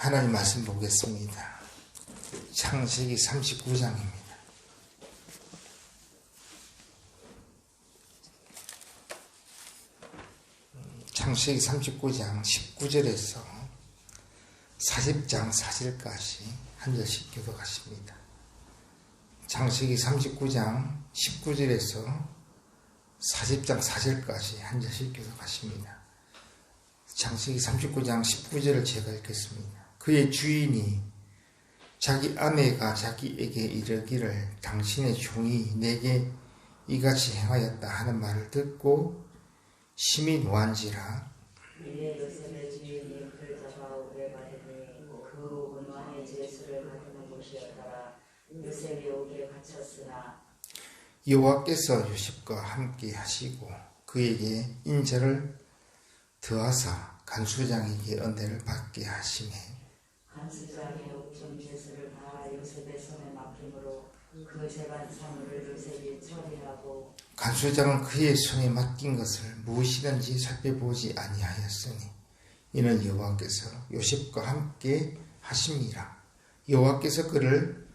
하나님 말씀 보겠습니다. 창세기 39장입니다. 창세기 39장 19절에서 40장 4절까지 한 절씩 교독하십니다. 창세기 39장 19절에서 40장 4절까지 한 절씩 교독하십니다. 창세기 39장 19절을 제가 읽겠습니다. 그의 주인이 자기 아내가 자기에게 이르기를 당신의 종이 내게 이같이 행하였다 하는 말을 듣고 심히 노한지라. 이에 요셉의 주인이 그를 잡아 오게 받으니 그 원망의 제수를 받는 곳이었더라. 요셉이 옥에 갇혔으나 여호와께서 요셉과 함께 하시고 그에게 인자를 더하사 간수장에게 은혜를 받게 하시매 간수장의 옥중 제수를 다 요셉의 손에 맡김으로 그 재반 사물을 요셉이 처리하고 간수장은 그의 손에 맡긴 것을 무엇이든지 살펴보지 아니하였으니 이는 여호와께서 요셉과 함께 하심이라. 여호와께서 그를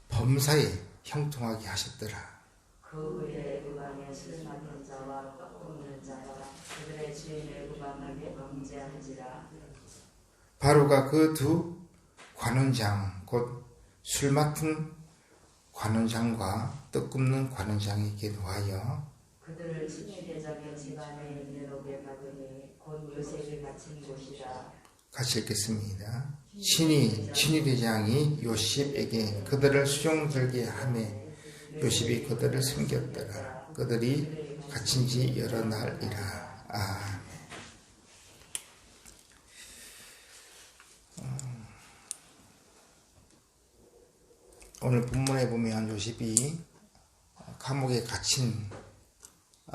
범사에 형통하게 하셨더라. 그 후에 의방의 술 맡은 자와 떡 굽는 자가 그들의 주인의 의방에게 범죄한지라. 바로가 그 두 관원장 곧 술 맡은 관원장과 떡 굽는 관원장에게 노하여 그들을 친위 대장의 집안에 있는 옥에 받으니 곧 요셉이 갇힌 곳이라. 같이 읽겠습니다. 친위 대장이 요셉에게 그들을 수종들게 하매 요셉이 그들을 섬겼더라. 그들이 갇힌 지 여러 날이라. 아멘. 오늘 본문에 보면 요셉이 감옥에 갇힌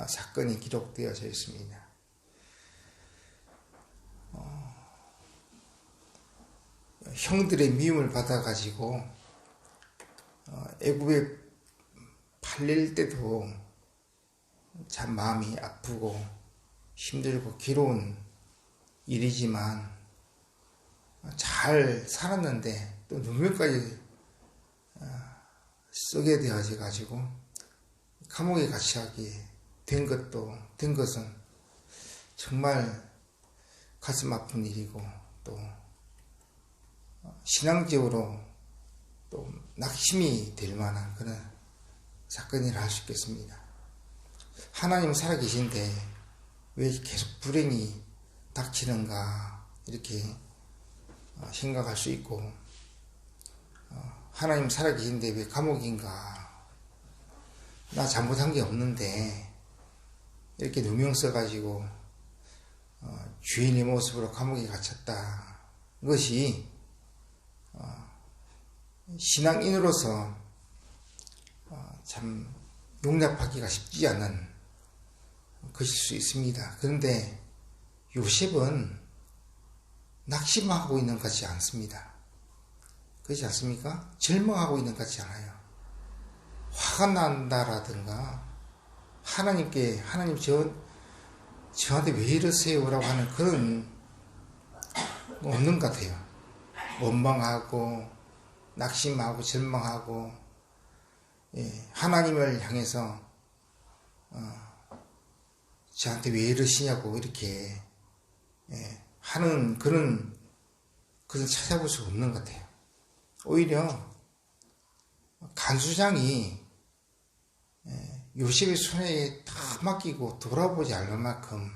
사건이 기록되어져 있습니다. 형들의 미움을 받아가지고 애굽에 팔릴 때도 참 마음이 아프고 힘들고 괴로운 일이지만 잘 살았는데 또 누명까지 쓰게 되어져 가지고 감옥에 갇히게 된 것은 정말 가슴 아픈 일이고 또 신앙적으로 또 낙심이 될 만한 그런 사건이라 할 수 있겠습니다. 하나님 살아계신데 왜 계속 불행이 닥치는가 이렇게 생각할 수 있고 하나님 살아계신데 왜 감옥인가, 나 잘못한 게 없는데 이렇게 누명 써가지고 주인의 모습으로 감옥에 갇혔다. 이것이 신앙인으로서 참 용납하기가 쉽지 않은 것일 수 있습니다. 그런데 요셉은 낙심하고 있는 것 같지 않습니다. 그렇지 않습니까? 절망하고 있는 것 같지 않아요. 화가 난다라든가 하나님께 하나님 저한테 왜 이러세요? 라고 하는 그런 없는 것 같아요. 원망하고 낙심하고 절망하고 하나님을 향해서 저한테 왜 이러시냐고 이렇게 하는 그런 것을 찾아볼 수 없는 것 같아요. 오히려 간수장이 요셉의 손에 다 맡기고 돌아보지 않을 만큼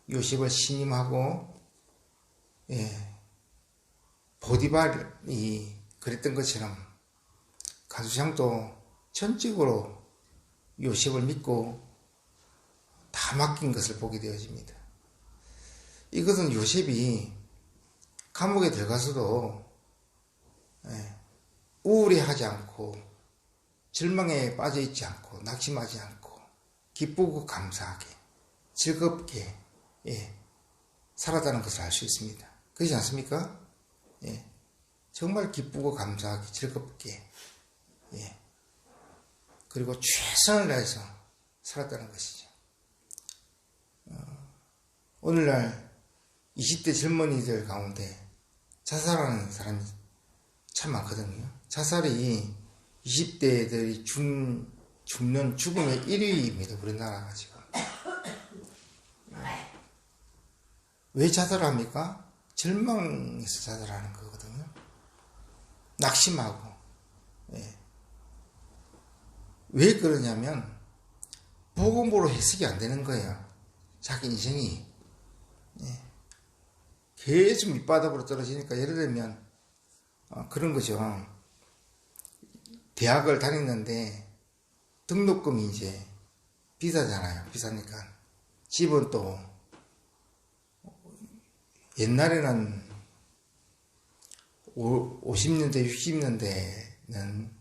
요셉을 신임하고 보디발이 그랬던 것처럼 간수장도 전적으로 요셉을 믿고 다 맡긴 것을 보게 되어집니다. 이것은 요셉이 감옥에 들어가서도 우울해하지 않고 절망에 빠져있지 않고 낙심하지 않고 기쁘고 감사하게 즐겁게 살았다는 것을 알 수 있습니다. 그렇지 않습니까? 정말 기쁘고 감사하게 즐겁게 그리고 최선을 다해서 살았다는 것이죠. 오늘날 20대 젊은이들 가운데 자살하는 사람이 참 많거든요. 자살이 20대들이 죽는 죽음의 1위입니다. 우리나라가 지금. 왜 자살합니까? 절망해서 자살하는 거거든요. 낙심하고. 예. 왜 그러냐면 복음으로 해석이 안 되는 거예요. 자기 인생이. 예. 계속 밑바닥으로 떨어지니까 예를 들면 그런 거죠. 대학을 다녔는데 등록금이 이제 비싸잖아요. 비싸니까 집은 또 옛날에는 50년대 60년대는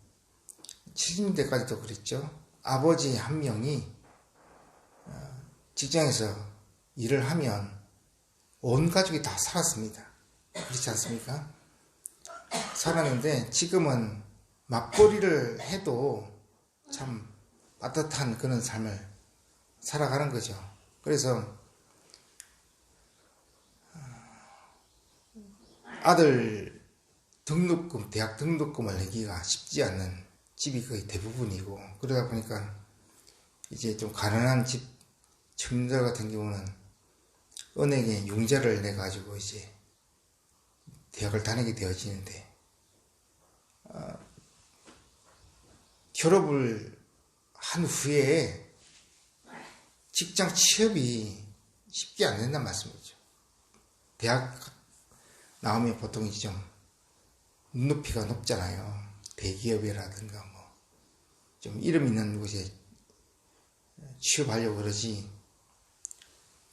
70년대까지도 그랬죠. 아버지 한 명이 직장에서 일을 하면 온 가족이 다 살았습니다. 그렇지 않습니까? 살았는데 지금은 맞벌이를 해도 참 따뜻한 그런 삶을 살아가는 거죠. 그래서 아들 등록금, 대학 등록금을 내기가 쉽지 않는 집이 거의 대부분이고, 그러다 보니까 이제 좀 가난한 집 청년들 같은 경우는 은행에 융자를 내가지고 이제 대학을 다니게 되어지는데, 졸업을 한 후에 직장 취업이 쉽게 안 된다는 말씀이죠. 대학 나오면 보통 이제 좀 눈높이가 높잖아요. 대기업이라든가 뭐 좀 이름 있는 곳에 취업하려고 그러지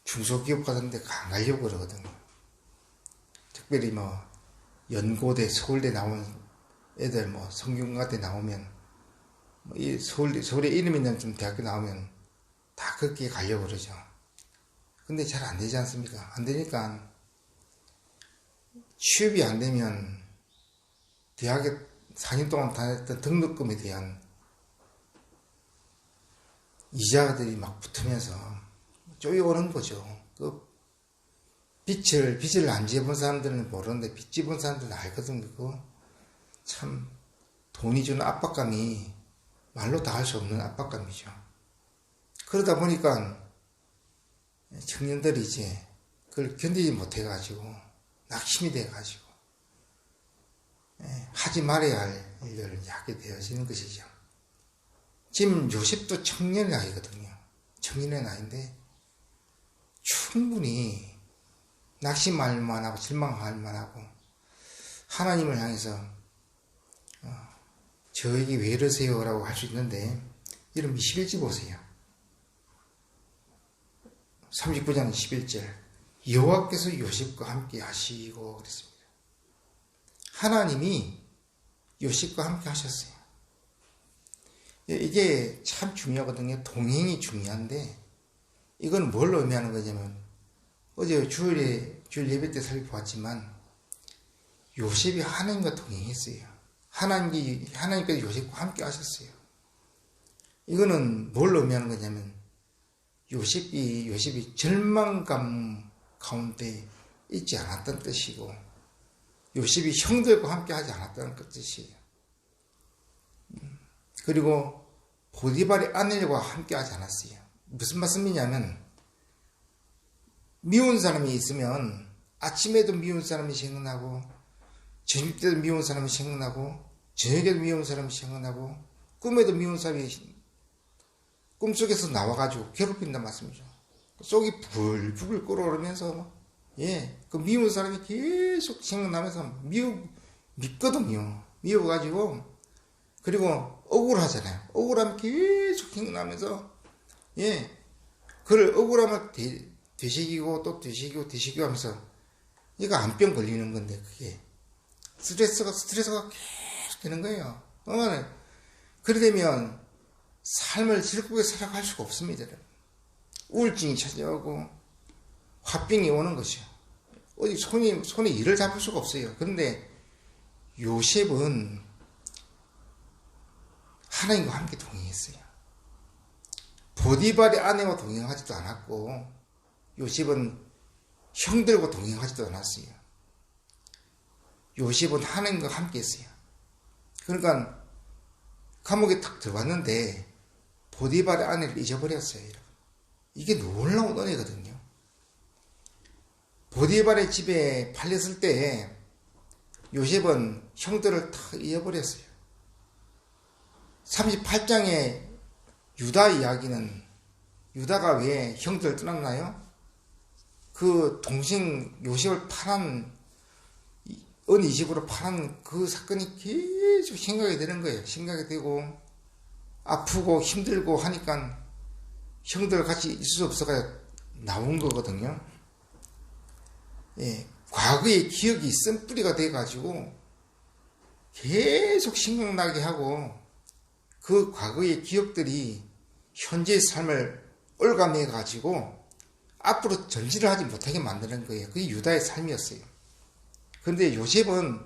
중소기업 같은 데 안 가려고 그러거든요. 특별히 뭐 연고대, 서울대 나온 애들, 뭐 성균관대 나오면 뭐 이 서울에 이름 있는 좀 대학교 나오면 다 그렇게 가려고 그러죠. 근데 잘 안 되지 않습니까? 안 되니까 취업이 안 되면 대학에 4년 동안 다녔던 등록금에 대한 이자들이 막 붙으면서 쪼여오는 거죠. 그 빚을 안 지어본 사람들은 모르는데 빚 지어본 사람들은 알거든요. 그거 참 돈이 주는 압박감이 말로 다 할 수 없는 압박감이죠. 그러다 보니까 청년들이 이제 그걸 견디지 못해가지고 낙심이 돼가지고 하지 말아야 할 일들을 하게 되어지는 것이죠. 지금 요셉도 청년의 나이거든요. 청년의 나이인데 충분히 낙심할 만하고 절망할 만하고 하나님을 향해서 저에게 왜 이러세요? 라고 할 수 있는데, 이런 11절 보세요. 39장 11절. 여호와께서 요셉과 함께 하시고 그랬습니다. 하나님이 요셉과 함께 하셨어요. 이게 참 중요하거든요. 동행이 중요한데, 이건 뭘 의미하는 거냐면, 어제 주일 예배 때 살펴봤지만, 요셉이 하나님과 동행했어요. 하나님께서 요셉과 함께 하셨어요. 이거는 뭘 의미하는 거냐면, 요셉이 절망감 가운데 있지 않았던 뜻이고, 요셉이 형들과 함께 하지 않았다는 뜻이에요. 그리고 보디발의 아내와 함께 하지 않았어요. 무슨 말씀이냐면, 미운 사람이 있으면 아침에도 미운 사람이 생각나고, 저녁 때도 미운 사람이 생각나고, 저녁에도 미운 사람이 생각나고, 꿈에도 미운 사람이 꿈속에서 나와가지고 괴롭힌단 말씀이죠. 속이 불불 끓어오르면서 그 미운 사람이 계속 생각나면서 밉거든요. 미워가지고, 그리고 억울하잖아요. 억울하면 계속 생각나면서 그걸 억울함을 되새기고 또 되새기고 하면서 이거 암병 걸리는 건데, 그게 스트레스가 계속 되는 거예요. 그래 되면 삶을 즐겁게 살아갈 수가 없습니다. 우울증이 찾아오고 화병이 오는 것이요. 어디 손에 일을 잡을 수가 없어요. 그런데 요셉은 하나님과 함께 동행했어요. 보디발의 아내와 동행하지도 않았고, 요셉은 형들과 동행하지도 않았어요. 요셉은 하나님과 함께 했어요. 그러니까 감옥에 탁 들어갔는데 보디발의 아내를 잊어버렸어요. 여러분. 이게 놀라운 은혜거든요. 보디발의 집에 팔렸을 때 요셉은 형들을 다 잊어버렸어요. 38장의 유다 이야기는 유다가 왜 형들을 떠났나요? 그 동생 요셉을 팔은 은 이집으로 팔은 그 사건이 계속 생각이 되는 거예요. 생각이 되고 아프고 힘들고 하니까 형들 같이 있을 수 없어서 나온 거거든요. 예, 과거의 기억이 쓴뿌리가 돼가지고 계속 생각나게 하고 그 과거의 기억들이 현재의 삶을 올가매가지고 앞으로 전진을 하지 못하게 만드는 거예요. 그게 유다의 삶이었어요. 그런데 요셉은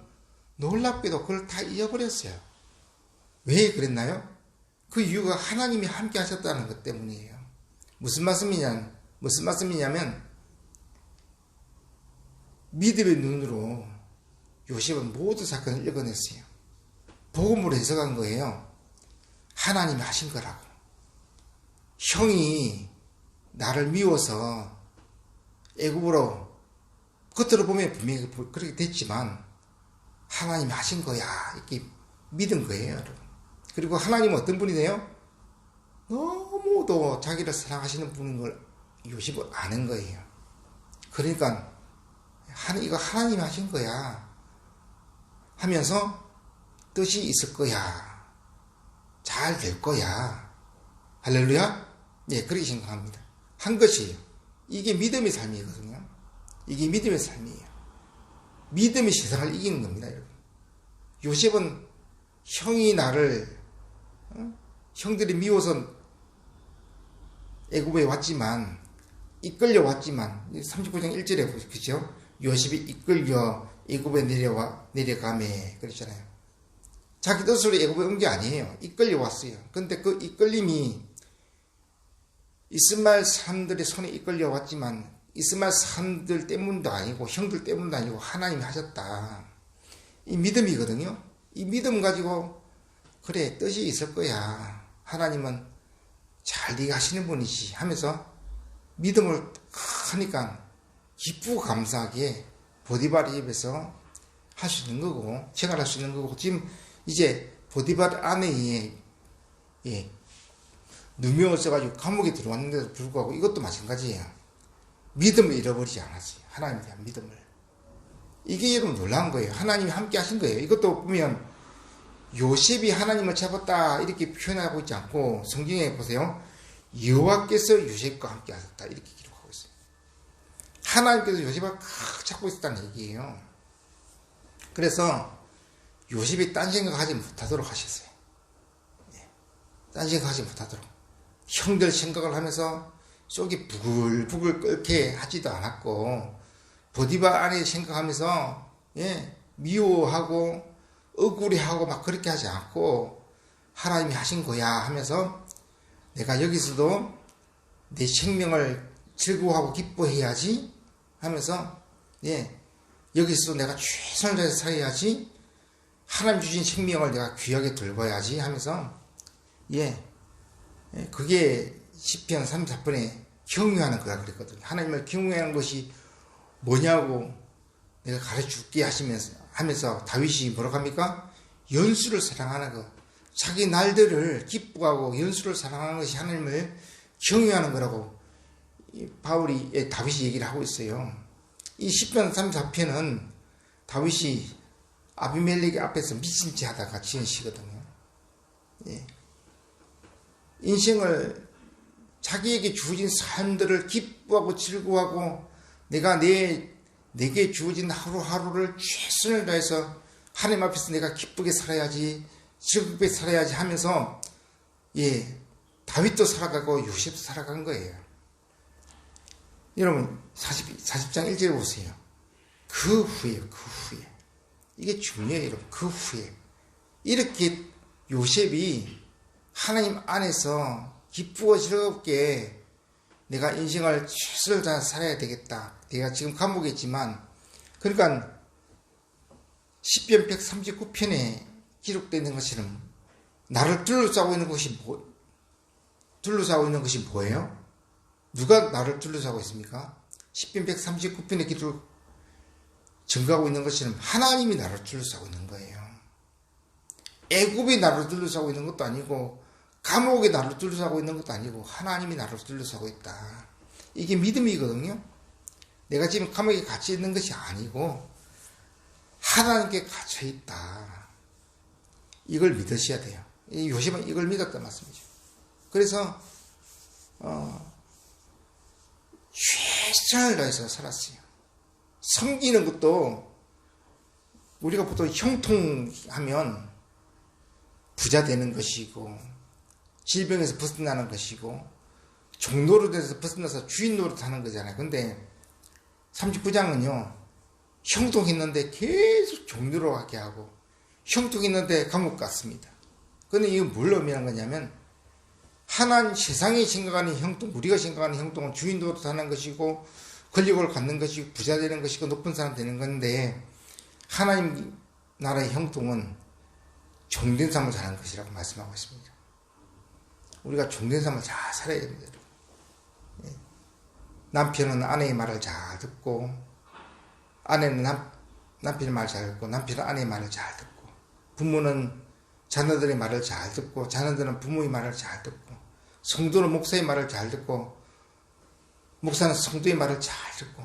놀랍게도 그걸 다 잊어버렸어요. 왜 그랬나요? 그 이유가 하나님이 함께 하셨다는 것 때문이에요. 무슨 말씀이냐면 믿음의 눈으로 요셉은 모든 사건을 읽어냈어요. 복음으로 해석한 거예요. 하나님이 하신 거라고. 형이 나를 미워서 애굽으로 겉으로 보면 분명히 그렇게 됐지만 하나님이 하신 거야 이렇게 믿은 거예요. 여러분. 그리고 하나님은 어떤 분이세요? 너무도 자기를 사랑하시는 분인 걸 요셉은 아는 거예요. 그러니까 이거 하나님이 하신 거야 하면서 뜻이 있을 거야. 잘 될 거야. 할렐루야? 예, 그렇게 생각합니다. 한 것이에요. 이게 믿음의 삶이거든요. 이게 믿음의 삶이에요. 믿음이 세상을 이기는 겁니다, 여러분. 요셉은 형이 나를 형들이 미워서 애굽에 왔지만 이끌려 왔지만 39장 1절에 보시죠. 요셉이 이끌려 애굽에 내려가매 그랬잖아요. 자기 뜻으로 애굽에 온 게 아니에요. 이끌려 왔어요. 근데 그 이끌림이 이스마엘 사람들의 손에 이끌려 왔지만 이스마엘 사람들 때문도 아니고 형들 때문도 아니고 하나님이 하셨다. 이 믿음이거든요. 이 믿음 가지고 그래 뜻이 있을 거야. 하나님은 잘 네가 하시는 분이지 하면서 믿음을 하니까 기쁘고 감사하게 보디발 집에서 할 수 있는 거고 생활할 수 있는 거고 지금 이제 보디발 아내에 누명을 써가지고 감옥에 들어왔는데도 불구하고 이것도 마찬가지예요. 믿음을 잃어버리지 않았어요. 하나님에 대한 믿음을. 이게 여러분 놀라운 거예요. 하나님이 함께 하신 거예요. 이것도 보면 요셉이 하나님을 잡았다 이렇게 표현하고 있지 않고 성경에 보세요. 여호와께서 요셉과 함께 하셨다 이렇게 기록하고 있어요. 하나님께서 요셉을 꽉 잡고 있었다는 얘기예요. 그래서 요셉이 딴 생각하지 못하도록 하셨어요. 딴 생각하지 못하도록. 형들 생각을 하면서 속이 부글부글 끓게 하지도 않았고 보디발 아내 생각하면서 미워하고 억울해하고 막 그렇게 하지 않고 하나님이 하신 거야 하면서 내가 여기서도 내 생명을 즐거워하고 기뻐해야지 하면서 여기서도 내가 최선을 다해서 살아야지 하나님 주신 생명을 내가 귀하게 돌봐야지 하면서 그게 시편 34편에 경유하는 거라 그랬거든요. 하나님을 경유하는 것이 뭐냐고 내가 가르쳐줄게 하면서 다윗이 뭐라고 합니까? 연수를 사랑하는 것. 자기 날들을 기뻐하고 연수를 사랑하는 것이 하나님을 경유하는 거라고 다윗이 얘기를 하고 있어요. 이 시편 34편은 다윗이 아비멜렉 앞에서 미친 짓 하다가 지은 시거든요. 인생을 자기에게 주어진 삶들을 기뻐하고 즐거워하고 내가 내게 주어진 하루하루를 최선을 다해서 하나님 앞에서 내가 기쁘게 살아야지 즐겁게 살아야지 하면서 다윗도 살아가고 요셉도 살아간 거예요. 여러분 40장 1절에 보세요. 그 후에 이게 중요해요. 여러분 그 후에 이렇게 요셉이 하나님 안에서 기쁘고 즐겁게 내가 인생을 최선을 다해 살아야 되겠다. 내가 지금 감옥에 있지만 그러니까 시편 139편에 기록되어 있는 것처럼 나를 둘러싸고 있는 것이 뭐예요? 누가 나를 둘러싸고 있습니까? 시편 139편에 기록 증거하고 있는 것처럼 하나님이 나를 둘러싸고 있는 거예요. 애굽이 나를 둘러싸고 있는 것도 아니고 감옥이 나를 둘러싸고 있는 것도 아니고 하나님이 나를 둘러싸고 있다. 이게 믿음이거든요. 내가 지금 감옥에 갇혀 있는 것이 아니고 하나님께 갇혀 있다. 이걸 믿으셔야 돼요. 요셉은 이걸 믿었단 말씀이죠. 그래서 최선을 다해서 살았어요. 섬기는 것도 우리가 보통 형통하면 부자 되는 것이고 질병에서 벗어나는 것이고 종노릇에서 벗어나서 주인 노릇하는 거잖아요. 근데 39장은요. 형통했는데 계속 종노릇하게 하고 형통했는데 감옥 갔습니다. 근데 이건 뭘 의미하는 거냐면 하나님 세상이 생각하는 형통, 우리가 생각하는 형통은 주인 노릇하는 것이고 권력을 갖는 것이고 부자 되는 것이고 높은 사람 되는 건데 하나님 나라의 형통은 종된 삶을 사는 것이라고 말씀하고 있습니다. 우리가 종된 삶을 잘 살아야 됩니다. 남편은 아내의 말을 잘 듣고 아내는 남편의 말을 잘 듣고 남편은 아내의 말을 잘 듣고 부모는 자녀들의 말을 잘 듣고 자녀들은 부모의 말을 잘 듣고 성도는 목사의 말을 잘 듣고 목사는 성도의 말을 잘 듣고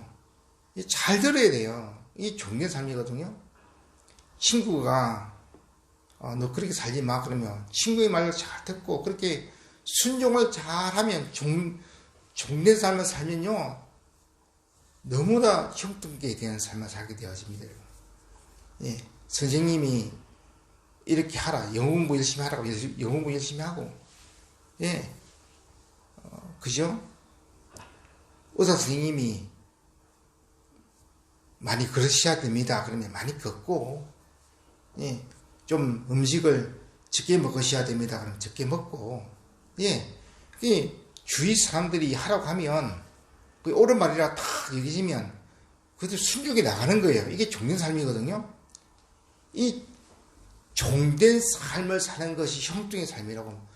잘 들어야 돼요. 이게 종된 삶이거든요. 친구가 너 그렇게 살지 마 그러면 친구의 말을 잘 듣고 그렇게 순종을 잘하면 종된 삶을 살면요 너무나 형통하게 대한 삶을 살게 되어집니다. 예, 선생님이 이렇게 하라 영어 공부 열심히 하라고 영어 공부 열심히 하고 예, 그죠? 의사 선생님이 많이 걸으셔야 됩니다. 그러면 많이 걷고 예, 좀 음식을 적게 먹으셔야 됩니다. 그럼 적게 먹고 예, 주위 사람들이 하라고 하면 그 옳은 말이라 딱 여기지면 그것도 순종이 나가는 거예요. 이게 종된 삶이거든요. 이 종된 삶을 사는 것이 형통의 삶이라고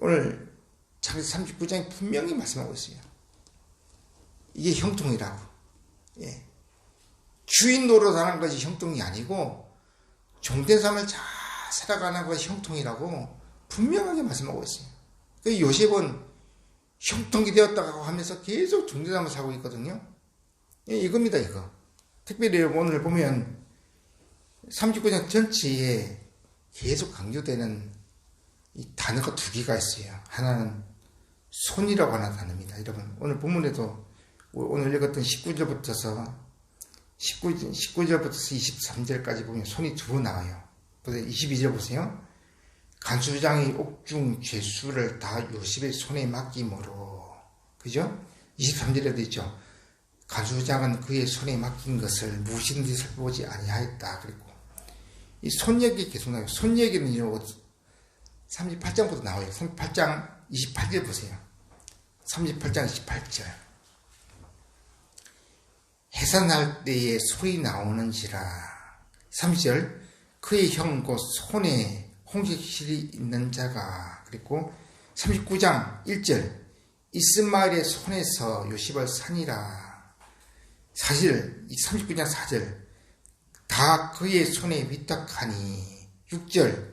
오늘 창세기 39장에 분명히 말씀하고 있어요. 이게 형통이라고. 예. 주인 노릇하는 것이 형통이 아니고 종된 삶을 잘 살아가는 것이 형통이라고 분명하게 말씀하고 있어요. 그 요셉은 형통이 되었다고 하면서 계속 종된 삶을 살고 있거든요. 예, 이겁니다, 이거. 특별히 오늘 보면 39장 전체에 계속 강조되는 이 단어가 두 개가 있어요. 하나는 손이라고 하는 단어입니다. 여러분, 오늘 본문에도 오늘 읽었던 19절부터 23절까지 보면 손이 두 번 나와요. 22절 보세요. 간수장이 옥중 죄수를 다 요셉의 손에 맡김으로, 그죠? 23절에도 있죠. 간수장은 그의 손에 맡긴 것을 무엇인지 살펴보지 아니하였다. 그리고 이 손 얘기 계속 나와요. 손 얘기는 38장부터 나와요. 38장 28절 보세요. 38장 28절. 해산할 때에 소리 나오는지라. 30절. 그의 형 곧 손에 홍색실이 있는 자가. 그리고 39장 1절. 이스마엘의 손에서 요셉을 사니라. 사실 39장 4절. 다 그의 손에 위탁하니. 6절.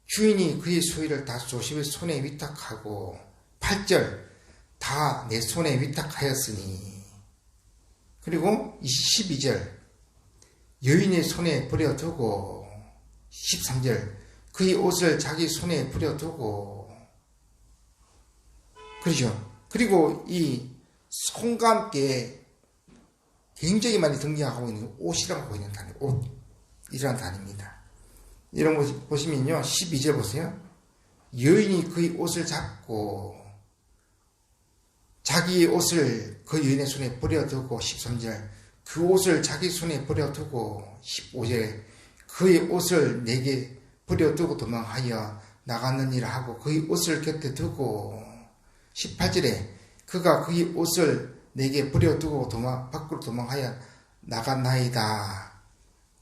주인이 그의 소유를 다 요셉의 손에 위탁하고. 8절. 다 내 손에 위탁하였으니. 그리고 12절. 여인의 손에 버려두고. 13절. 그의 옷을 자기 손에 버려두고. 그렇죠. 그리고 이 손과 함께 굉장히 많이 등장하고 있는 옷이라고 하고 있는 단어. 옷. 이라는 단어입니다. 이런 거 보시면요. 12절 보세요. 여인이 그의 옷을 잡고 자기의 옷을 그 여인의 손에 버려두고. 13절. 그 옷을 자기 손에 버려두고. 15절에 그의 옷을 내게 버려두고 도망하여 나갔느니라 하고 그의 옷을 곁에 두고. 18절에 그가 그의 옷을 내게 버려두고 밖으로 도망하여 나갔나이다.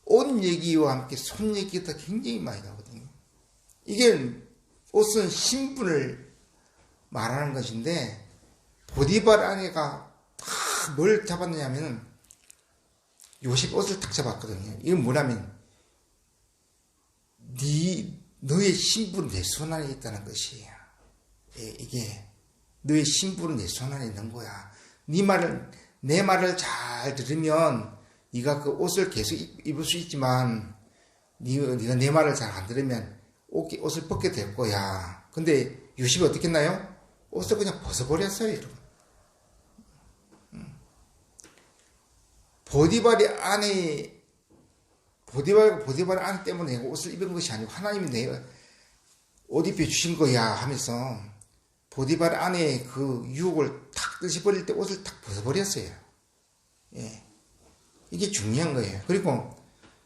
옷 얘기와 함께 손 얘기가 굉장히 많이 나오거든요. 이게 옷은 신분을 말하는 것인데 보디발 아내가 다 뭘 잡았느냐면 요셉 옷을 딱 잡았거든요. 이건 뭐냐면 너의 신분은 내 손 안에 있다는 것이에요. 이게 너의 신분은 내 손 안에 있는 거야. 내 말을 잘 들으면 네가 그 옷을 계속 입을 수 있지만 네가 내 말을 잘 안 들으면 옷을 벗게 될 거야. 근데 요셉이 어떻게 했나요? 옷을 그냥 벗어버렸어요, 여러분. 보디발의 아내 때문에 내가 옷을 입은 것이 아니고 하나님이 내가 옷 입혀 주신 거야 하면서 보디발 아내의 그 유혹을 탁 끄집어버릴 때 옷을 탁 벗어버렸어요. 예. 이게 중요한 거예요. 그리고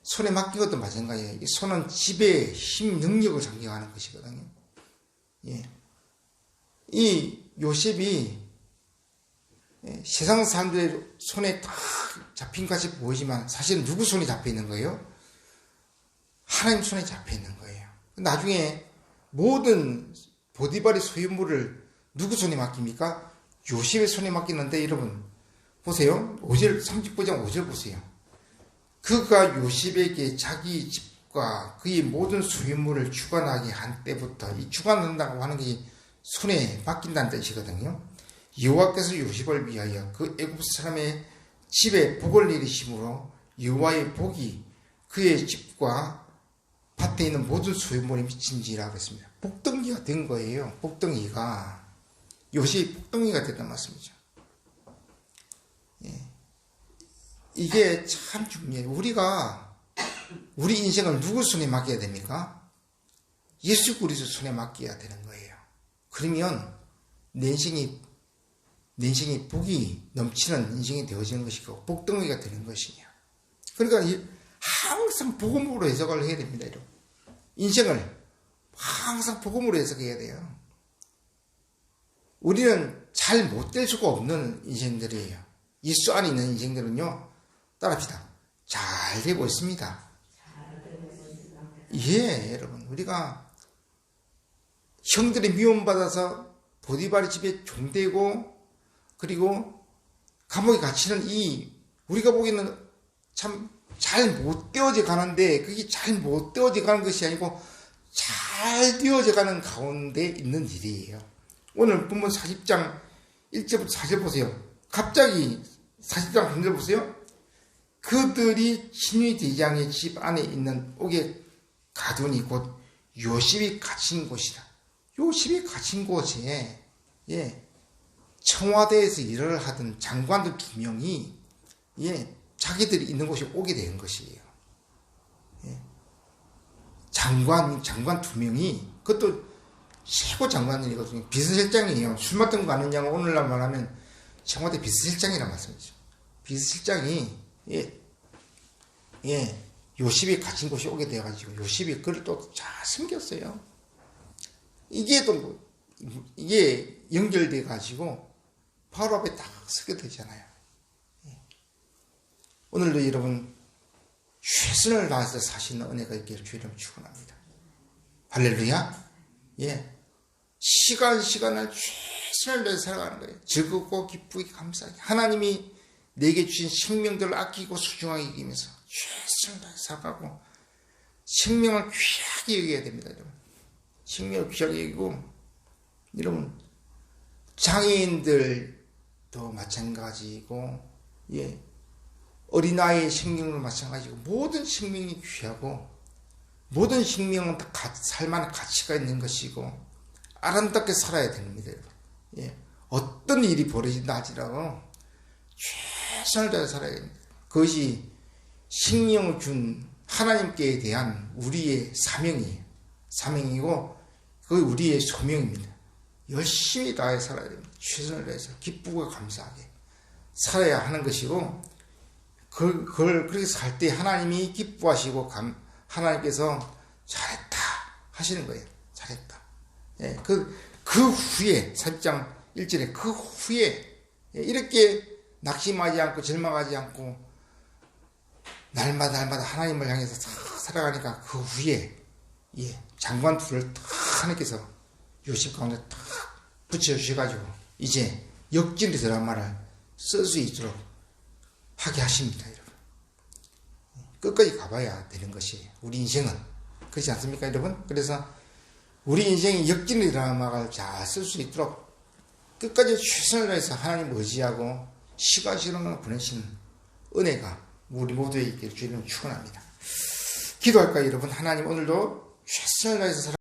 손에 맡긴 것도 마찬가지예요. 이 손은 지배, 힘, 능력을 상징하는 것이거든요. 예. 이 요셉이 세상 사람들의 손에 다 잡힌 것이 보이지만 사실은 누구 손에 잡혀 있는 거예요? 하나님 손에 잡혀 있는 거예요. 나중에 모든 보디발의 소유물을 누구 손에 맡깁니까? 요셉의 손에 맡기는데 여러분 보세요. 5절 39장 5절 보세요. 그가 요셉에게 자기 집과 그의 모든 소유물을 주관하게 한 때부터 이 주관한다고 하는 게 손에 맡긴다는 뜻이거든요. 여호와께서 요셉을 위하여 그 애굽 사람의 집에 복을 내리심으로 여호와의 복이 그의 집과 밭에 있는 모든 소유물에 미친지라 그랬습니다. 복덩이가 된 거예요. 복덩이가 요셉이 복덩이가 됐단 말씀이죠. 예. 이게 참 중요해요. 우리 인생을 누구 손에 맡겨야 됩니까? 예수 그리스도 손에 맡겨야 되는 거예요. 그러면 내 인생이 복이 넘치는 인생이 되어지는 것이고 복덩이가 되는 것이냐. 그러니까 항상 복음으로 해석을 해야 됩니다. 여러분. 인생을 항상 복음으로 해석해야 돼요. 우리는 잘 못 될 수가 없는 인생들이에요. 예수 안에 있는 인생들은요. 따라합시다. 잘 되고 있습니다. 예, 여러분. 우리가 형들의 미움받아서 보디발의 집에 종되고 그리고 감옥에 갇히는 우리가 보기에는 참 잘 못 되어져 가는데 그게 잘 못 되어져 가는 것이 아니고 잘 되어져 가는 가운데 있는 일이에요. 오늘 본문 40장 1절부터 4절 보세요. 갑자기 40장 3절 보세요. 그들이 친위 대장의 집 안에 있는 옥에 가두니 곧 요셉이 갇힌 곳이라. 요셉이 갇힌 곳에 청와대에서 일을 하던 장관들 2명이 자기들이 있는 곳에 오게 된 것이에요. 장관 2명이 그것도 최고 장관들이거든요. 비서실장이에요. 술 맡은 거 아느냐고 오늘날 말하면 청와대 비서실장이란 말씀이죠. 비서실장이 요셉이 갇힌 곳에 오게 돼가지고 요셉이 그를 또 잘 숨겼어요. 이게 연결돼 가지고 바로 앞에 딱 서게 되잖아요. 오늘도 여러분 최선을 다해서 사시는 은혜가 있기를 주의를 축원합니다. 할렐루야. 시간을 최선을 다해서 살아가는 거예요. 즐겁고 기쁘게 감사하게 하나님이 내게 주신 생명들을 아끼고 소중하게 여기면서 최선을 다해서 살아가고 생명을 귀하게 여겨야 됩니다. 여러분. 생명을 귀하게 여기고 여러분 장애인들도 마찬가지고 어린아이의 생명도 마찬가지고 모든 생명이 귀하고 모든 생명은 다 살만한 가치가 있는 것이고 아름답게 살아야 됩니다. 어떤 일이 벌어진다 하지라도 최선을 다해 살아야 됩니다. 그것이 생명을 준 하나님께 대한 우리의 사명이고 그게 우리의 소명입니다. 열심히 다해 살아야 됩니다. 최선을 다해서 기쁘고 감사하게 살아야 하는 것이고 그렇게 살 때 하나님이 기뻐하시고 하나님께서 잘했다 하시는 거예요. 잘했다. 그 후에 40장 1절에 그 후에 이렇게 낙심하지 않고 절망하지 않고 날마다 하나님을 향해서 살아가니까 그 후에 장관 둘을 탁 하나님께서 요셉 가운데 탁 붙여주셔가지고 이제 역진의 드라마를 쓸 수 있도록 하게 하십니다, 여러분. 끝까지 가봐야 되는 것이 우리 인생은 그렇지 않습니까, 여러분? 그래서 우리 인생이 역진의 드라마를 잘 쓸 수 있도록 끝까지 최선을 다해서 하나님 의지하고 시간을 보내시는 은혜가 우리 모두에게 있기를 주님은 축원합니다. 기도할까요, 여러분? 하나님, 오늘도 최선을 다해서